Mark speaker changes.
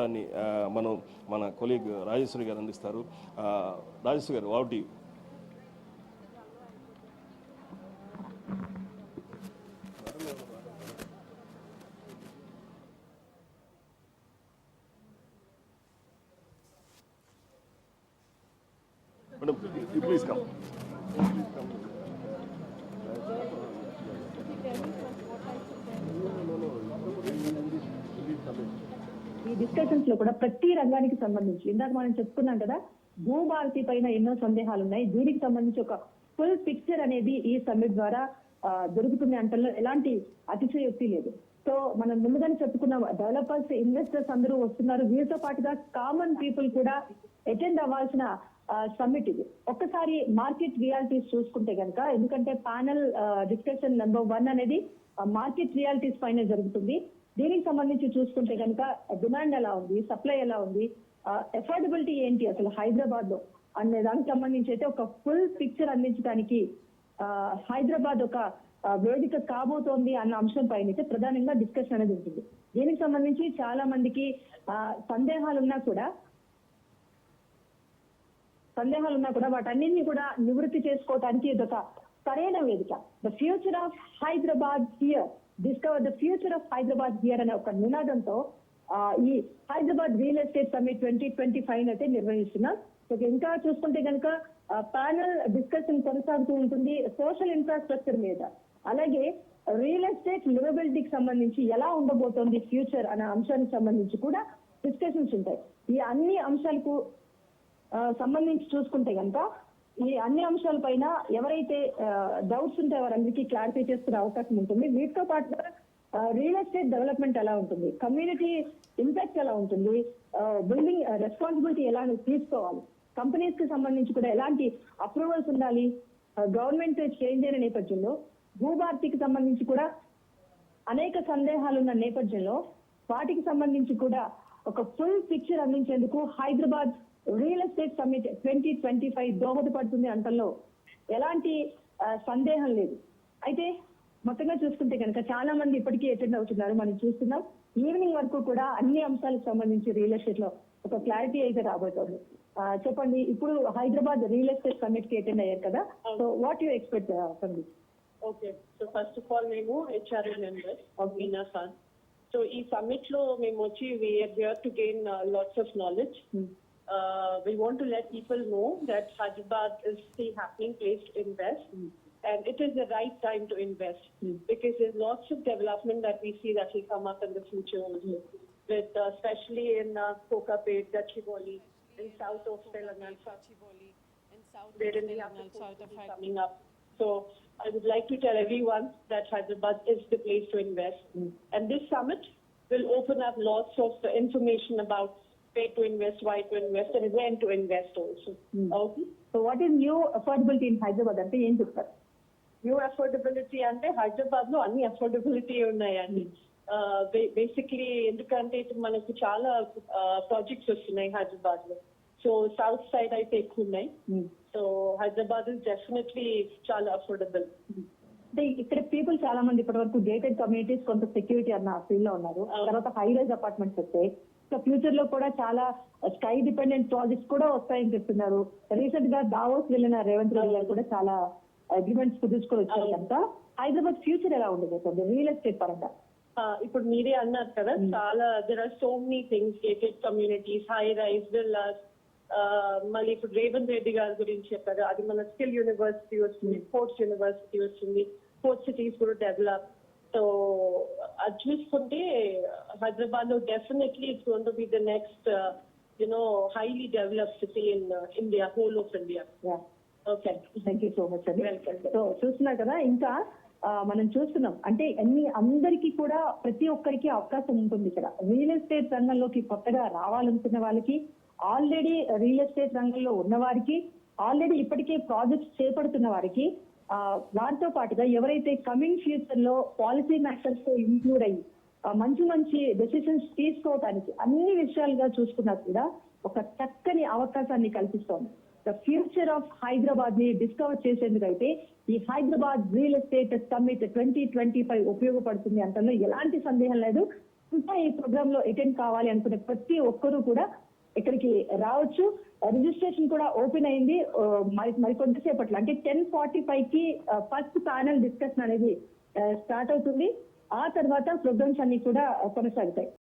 Speaker 1: దాన్ని మన కొలీగ్ రాజేశ్వరి గారు అందిస్తారు. రాజేశ్వరి గారు, what you Madam, please come.
Speaker 2: ఈ డిస్కషన్స్ లో కూడా ప్రతి రంగానికి సంబంధించి ఇందాక మనం చెప్పుకున్నాం కదా, భూభారతి పైన ఎన్నో సందేహాలు ఉన్నాయి. దీనికి సంబంధించి ఒక ఫుల్ పిక్చర్ అనేది ఈ సమ్మిట్ ద్వారా దొరుకుతుంది అంటలో ఎలాంటి అతిశయోక్తి లేదు. సో మనం ముందుగానే చెప్పుకున్న డెవలపర్స్, ఇన్వెస్టర్స్ అందరూ వస్తున్నారు. వీరితో పాటుగా కామన్ పీపుల్ కూడా అటెండ్ అవ్వాల్సిన సమ్మిట్ ఇది. ఒక్కసారి మార్కెట్ రియాలిటీస్ చూసుకుంటే కనుక, ఎందుకంటే ప్యానల్ డిస్కషన్ నెంబర్ 1 అనేది మార్కెట్ రియాలిటీస్ పైన జరుగుతుంది. దీనికి సంబంధించి చూసుకుంటే కనుక డిమాండ్ ఎలా ఉంది, సప్లై ఎలా ఉంది, ఎఫోర్డబిలిటీ ఏంటి అసలు హైదరాబాద్ లో అనే దానికి సంబంధించి అయితే ఒక ఫుల్ పిక్చర్ అందించడానికి హైదరాబాద్ ఒక వేదిక కాబోతోంది అన్న అంశం పైన అయితే ప్రధానంగా డిస్కషన్ అనేది ఉంటుంది. దీనికి సంబంధించి చాలా మందికి సందేహాలు ఉన్నా కూడా వాటన్నింటినీ కూడా నివృత్తి చేసుకోవడానికి ఇదొక సరైన వేదిక. The future of Hyderabad here, discover the future of Hyderabad here అనే ఒక నినాదంతో ఈ హైదరాబాద్ రియల్ ఎస్టేట్ సమ్మిట్ 2025 అయితే నిర్వహిస్తున్నాం. ఇంకా చూసుకుంటే కనుక ప్యానల్ డిస్కషన్ కొనసాగుతూ ఉంటుంది సోషల్ ఇన్ఫ్రాస్ట్రక్చర్ మీద, అలాగే రియల్ ఎస్టేట్ లివబిలిటీకి సంబంధించి ఎలా ఉండబోతోంది ఫ్యూచర్ అనే అంశానికి సంబంధించి కూడా డిస్కషన్స్ ఉంటాయి. ఈ అన్ని అంశాలకు సంబంధించి చూసుకుంటే కనుక ఈ అన్ని అంశాల పైన ఎవరైతే డౌట్స్ ఉంటే వారందరికీ క్లారిఫై చేసుకునే అవకాశం ఉంటుంది. వీటితో పాటుగా రియల్ ఎస్టేట్ డెవలప్మెంట్ ఎలా ఉంటుంది, కమ్యూనిటీ ఇంపాక్ట్ ఎలా ఉంటుంది, బిల్డింగ్ రెస్పాన్సిబిలిటీ ఎలా తీసుకోవాలి, కంపెనీస్ కి సంబంధించి కూడా ఎలాంటి అప్రూవల్స్ ఉండాలి, గవర్నమెంట్ చేంజ్ అయిన నేపథ్యంలో భూభారతికి సంబంధించి కూడా అనేక సందేహాలు ఉన్న నేపథ్యంలో వాటికి సంబంధించి కూడా ఒక ఫుల్ పిక్చర్ అందించేందుకు హైదరాబాద్ రియల్ ఎస్టేట్ సమ్మిట్ 2025 దోహదపడుతుంది అంటల్లో ఎలాంటి సందేహం లేదు. అయితే మొత్తంగా చూసుకుంటే కనుక చాలా మంది ఇప్పటికీ అటెండ్ అవుతున్నారు. మనం చూస్తున్నాం ఈవినింగ్ వరకు కూడా అన్ని అంశాలకు సంబంధించి రియల్ ఎస్టేట్ లో ఒక క్లారిటీ అయితే రాబోతోంది. చెప్పండి, ఇప్పుడు హైదరాబాద్ రియల్ ఎస్టేట్ సమ్మిట్ కి అటెండ్ అయ్యారు కదా, so what you expect from this?
Speaker 3: Okay, so first of all మేము హెచ్ఆర్ఏ మెంబర్ ఆఫ్ మీనా ఫండ్. సో ఈ సమ్మిట్ లో మేము వచ్చి we are here to gain lots of knowledge. We want to let people know that Hyderabad is the happening place to invest, and it is the right time to invest because there's lots of development that we see that will come up in the future also, with especially in Kokapet, Gachibowli, in south of Telangana, where in the south of coming up. So I would like to tell everyone that Hyderabad is the place to invest, and this summit will open up lots of information about where to invest, why to invest, and when to invest also. Okay.
Speaker 2: So what is new affordability in Hyderabad అంటే ఏం చెప్తారు?
Speaker 3: New affordability అంటే హైదరాబాద్ లో అన్ని affordability ఉన్నాయండి. Basically ఎందుకంటే మనకు చాలా ప్రాజెక్ట్స్ వస్తున్నాయి హైదరాబాద్ లో. సో సౌత్ సైడ్ అయితే ఎక్కువ ఉన్నాయి. సో హైదరాబాద్ ఇస్ డెఫినెట్లీ చాలా అఫోర్డబుల్.
Speaker 2: అంటే ఇక్కడ పీపుల్ చాలా మంది ఇప్పటి వరకు గేటెడ్ కమ్యూనిటీస్ కొంత సెక్యూరిటీ అన్న ఫీల్ లో ఉన్నారు. తర్వాత హై రైజ్ అపార్ట్మెంట్స్ వస్తాయి. సో ఫ్యూచర్ లో కూడా చాలా స్కై డిపెండెంట్ ప్రాజెక్ట్స్ కూడా వస్తాయని చెప్తున్నారు. రీసెంట్ గా దావోస్ వెళ్ళిన రేవంత్ రెడ్డి గారు కూడా చాలా అగ్రిమెంట్స్ కుదుర్చుకొని వచ్చారు కనుక హైదరాబాద్ ఫ్యూచర్ ఎలా ఉండబోతుంది రియల్ ఎస్టేట్ పరంగా?
Speaker 3: ఇప్పుడు మీరే అన్నారు కదా, చాలా there are so many things, gated communities, high rise villas, మళ్ళీ ఇప్పుడు రేవంత్ రెడ్డి గారి గురించి చెప్పారు, అది మన స్కిల్ యూనివర్సిటీ వస్తుంది, స్పోర్ట్స్ యూనివర్సిటీ వస్తుంది, స్పోర్ట్స్ సిటీస్ కూడా డెవలప్. సో అది చూసుకుంటే హైదరాబాద్ లో definitely it's going to be the next highly developed city in India, whole of India.
Speaker 2: Yeah.
Speaker 3: Okay.
Speaker 2: Thank you so much.
Speaker 3: Welcome.
Speaker 2: So చూస్తున్నారు కదా, ఇంకా మనం చూస్తున్నాం అంటే అందరికీ కూడా ప్రతి ఒక్కరికి అవకాశం ఉంటుంది ఇక్కడ. రియల్ ఎస్టేట్ రంగంలోకి కొత్తగా రావాలనుకున్న వాళ్ళకి, ఆల్రెడీ రియల్ ఎస్టేట్ రంగంలో ఉన్న వారికి, ఆల్రెడీ ఇప్పటికే ప్రాజెక్ట్స్ చేపడుతున్న వారికి, వారితో పాటుగా ఎవరైతే కమింగ్ ఫ్యూచర్ లో పాలసీ మ్యాటర్స్ తో ఇంక్లూడ్ అయ్యి మంచి డెసిషన్స్ తీసుకోవడానికి అన్ని విషయాలుగా చూసుకున్నా కూడా ఒక చక్కని అవకాశాన్ని కల్పిస్తోంది. ద ఫ్యూచర్ ఆఫ్ హైదరాబాద్ ని డిస్కవర్ చేసేందుకైతే ఈ హైదరాబాద్ రియల్ ఎస్టేట్ సమ్మిట్ 2025 ఉపయోగపడుతుంది అంటలో ఎలాంటి సందేహం లేదు. ఇంకా ఈ ప్రోగ్రామ్ లో అటెండ్ కావాలి అనుకునే ప్రతి ఒక్కరూ కూడా ఇక్కడికి రావచ్చు. రిజిస్ట్రేషన్ కూడా ఓపెన్ అయింది మరి కొంతసేపట్లో, అంటే 10:45 కి ఫస్ట్ ప్యానల్ డిస్కషన్ అనేది స్టార్ట్ అవుతుంది. ఆ తర్వాత ప్రోగ్రామ్స్ అన్ని కూడా కొనసాగుతాయి.